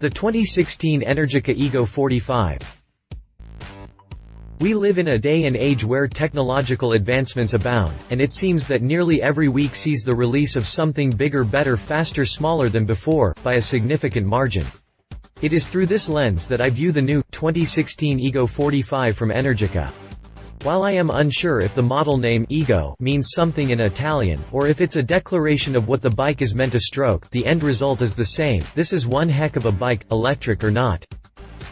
The 2016 Energica Ego45. We live in a day and age where technological advancements abound, and it seems that nearly every week sees the release of something bigger, better, faster, smaller than before, by a significant margin. It is through this lens that I view the new 2016 Ego45 from Energica. While I am unsure if the model name Ego means something in Italian, or if it's a declaration of what the bike is meant to stroke, the end result is the same. This is one heck of a bike, electric or not.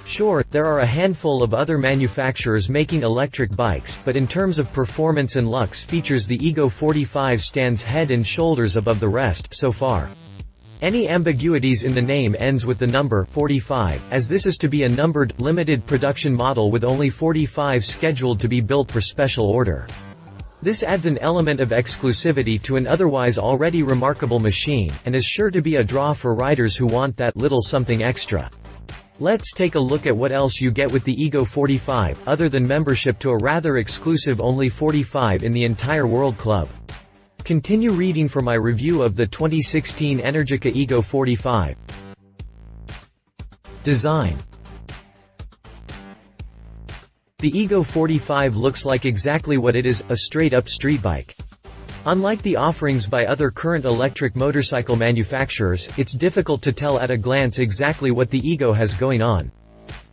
Sure, there are a handful of other manufacturers making electric bikes, but in terms of performance and luxe features, the Ego45 stands head and shoulders above the rest, so far. Any ambiguities in the name ends with the number 45, as this is to be a numbered, limited production model with only 45 scheduled to be built per special order. This adds an element of exclusivity to an otherwise already remarkable machine, and is sure to be a draw for riders who want that little something extra. Let's take a look at what else you get with the Ego45, other than membership to a rather exclusive only 45 in the entire World Club. Continue reading for my review of the 2016 Energica Ego45. Design. The Ego45 looks like exactly what it is, a straight-up street bike. Unlike the offerings by other current electric motorcycle manufacturers, it's difficult to tell at a glance exactly what the Ego has going on.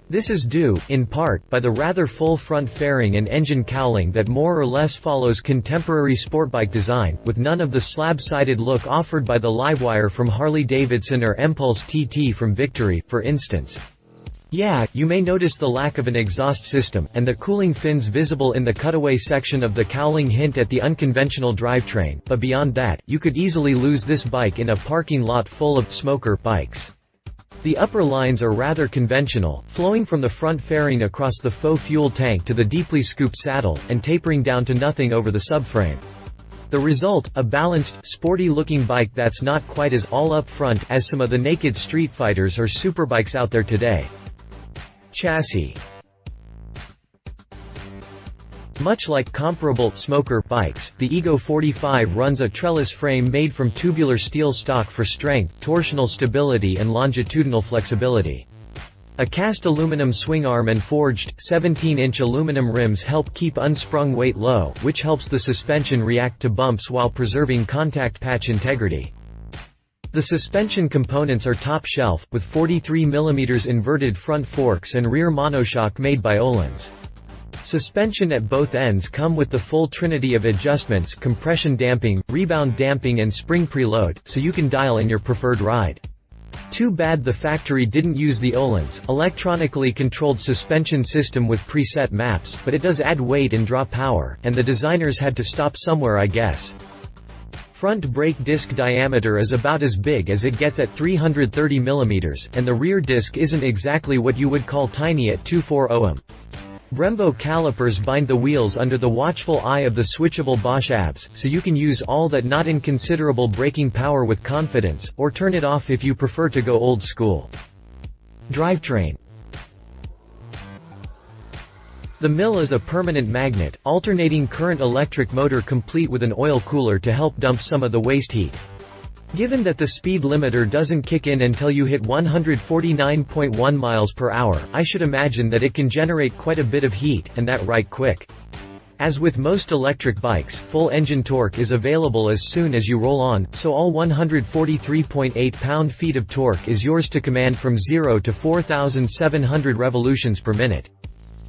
This is due, in part, by the rather full front fairing and engine cowling that more or less follows contemporary sportbike design, with none of the slab-sided look offered by the Livewire from Harley-Davidson or Impulse TT from Victory, for instance. Yeah, you may notice the lack of an exhaust system, and the cooling fins visible in the cutaway section of the cowling hint at the unconventional drivetrain, but beyond that, you could easily lose this bike in a parking lot full of smoker bikes. The upper lines are rather conventional, flowing from the front fairing across the faux fuel tank to the deeply scooped saddle, and tapering down to nothing over the subframe. The result, a balanced, sporty-looking bike that's not quite as all up front as some of the naked street fighters or superbikes out there today. Chassis. Much like comparable smoker bikes, the Ego45 runs a trellis frame made from tubular steel stock for strength, torsional stability and longitudinal flexibility. A cast aluminum swing arm and forged, 17-inch aluminum rims help keep unsprung weight low, which helps the suspension react to bumps while preserving contact patch integrity. The suspension components are top shelf, with 43 mm inverted front forks and rear monoshock made by Öhlins. Suspension at both ends come with the full trinity of adjustments: compression damping, rebound damping and spring preload, so you can dial in your preferred ride. Too bad the factory didn't use the Öhlins electronically controlled suspension system with preset maps, but it does add weight and draw power, and the designers had to stop somewhere, I guess. Front brake disc diameter is about as big as it gets at 330 mm, and the rear disc isn't exactly what you would call tiny at 240 mm. Brembo calipers bind the wheels under the watchful eye of the switchable Bosch abs, so you can use all that not inconsiderable braking power with confidence, or turn it off if you prefer to go old school. Drivetrain. The mill is a permanent magnet, alternating current electric motor complete with an oil cooler to help dump some of the waste heat. Given that the speed limiter doesn't kick in until you hit 149.1 miles per hour, I should imagine that it can generate quite a bit of heat, and that right quick. As with most electric bikes, full engine torque is available as soon as you roll on, so all 143.8 pound-feet of torque is yours to command from 0 to 4,700 revolutions per minute.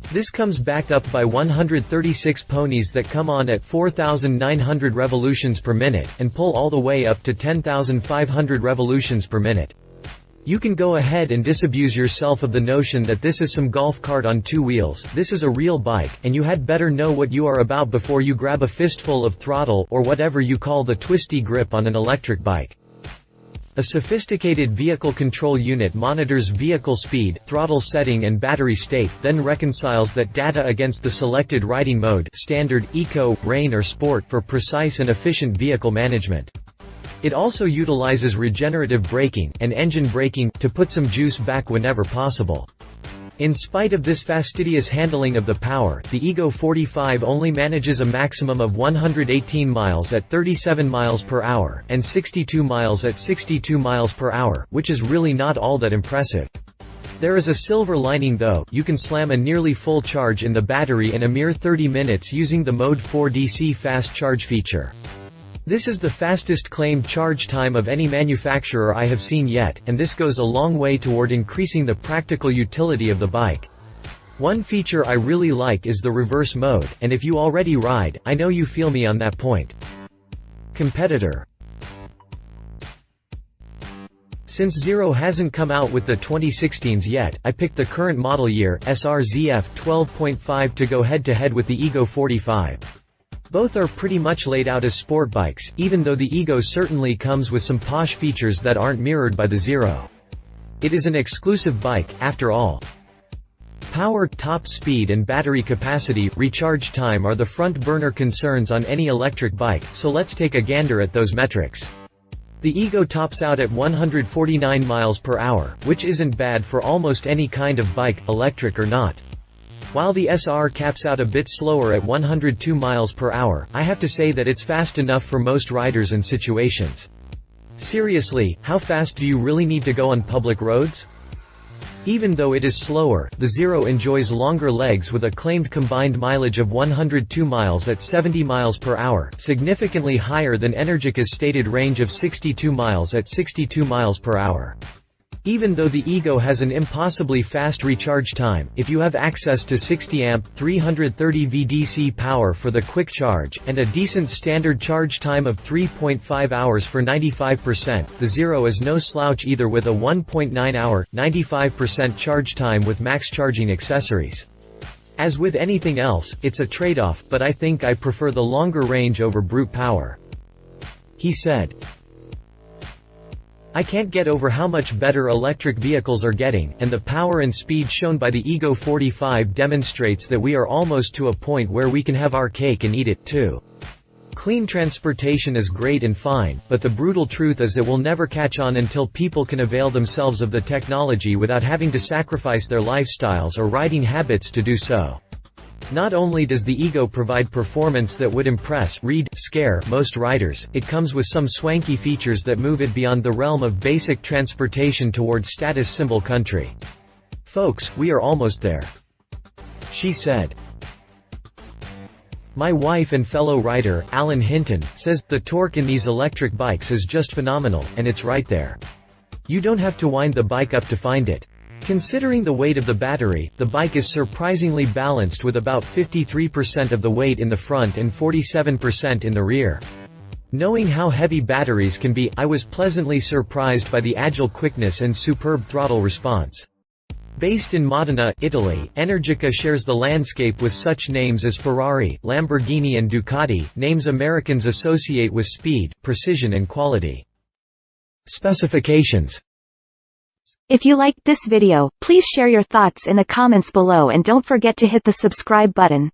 This comes backed up by 136 ponies that come on at 4,900 revolutions per minute, and pull all the way up to 10,500 revolutions per minute. You can go ahead and disabuse yourself of the notion that this is some golf cart on two wheels. This is a real bike, and you had better know what you are about before you grab a fistful of throttle, or whatever you call the twisty grip on an electric bike. A sophisticated vehicle control unit monitors vehicle speed, throttle setting and battery state, then reconciles that data against the selected riding mode, standard, eco, rain or sport, for precise and efficient vehicle management. It also utilizes regenerative braking, and engine braking, to put some juice back whenever possible. In spite of this fastidious handling of the power, the Ego45 only manages a maximum of 118 miles at 37 miles per hour, and 62 miles at 62 miles per hour, which is really not all that impressive. There is a silver lining though, you can slam a nearly full charge in the battery in a mere 30 minutes using the Mode 4 DC fast charge feature. This is the fastest claimed charge time of any manufacturer I have seen yet, and this goes a long way toward increasing the practical utility of the bike. One feature I really like is the reverse mode, and if you already ride, I know you feel me on that point. Competitor. Since Zero hasn't come out with the 2016s yet, I picked the current model year, SRZF 12.5 to go head-to-head with the Ego45. Both are pretty much laid out as sport bikes, even though the Ego certainly comes with some posh features that aren't mirrored by the Zero. It is an exclusive bike, after all. Power, top speed and battery capacity, recharge time are the front-burner concerns on any electric bike, so let's take a gander at those metrics. The Ego tops out at 149 miles per hour, which isn't bad for almost any kind of bike, electric or not. While the SR caps out a bit slower at 102 miles per hour, I have to say that it's fast enough for most riders and situations. Seriously, how fast do you really need to go on public roads? Even though it is slower, the Zero enjoys longer legs with a claimed combined mileage of 102 miles at 70 miles per hour, significantly higher than Energica's stated range of 62 miles at 62 miles per hour. Even though the Ego has an impossibly fast recharge time, if you have access to 60 amp, 330 VDC power for the quick charge, and a decent standard charge time of 3.5 hours for 95%, the Zero is no slouch either with a 1.9 hour, 95% charge time with max charging accessories. As with anything else, it's a trade-off, but I think I prefer the longer range over brute power. He said. I can't get over how much better electric vehicles are getting, and the power and speed shown by the Ego45 demonstrates that we are almost to a point where we can have our cake and eat it, too. Clean transportation is great and fine, but the brutal truth is it will never catch on until people can avail themselves of the technology without having to sacrifice their lifestyles or riding habits to do so. Not only does the Ego provide performance that would impress, scare most riders, it comes with some swanky features that move it beyond the realm of basic transportation towards status symbol country. Folks, we are almost there. She said. My wife and fellow rider, Alan Hinton, says, the torque in these electric bikes is just phenomenal, and it's right there. You don't have to wind the bike up to find it. Considering the weight of the battery, the bike is surprisingly balanced with about 53% of the weight in the front and 47% in the rear. Knowing how heavy batteries can be, I was pleasantly surprised by the agile quickness and superb throttle response. Based in Modena, Italy, Energica shares the landscape with such names as Ferrari, Lamborghini and Ducati, names Americans associate with speed, precision and quality. Specifications. If you liked this video, please share your thoughts in the comments below and don't forget to hit the subscribe button.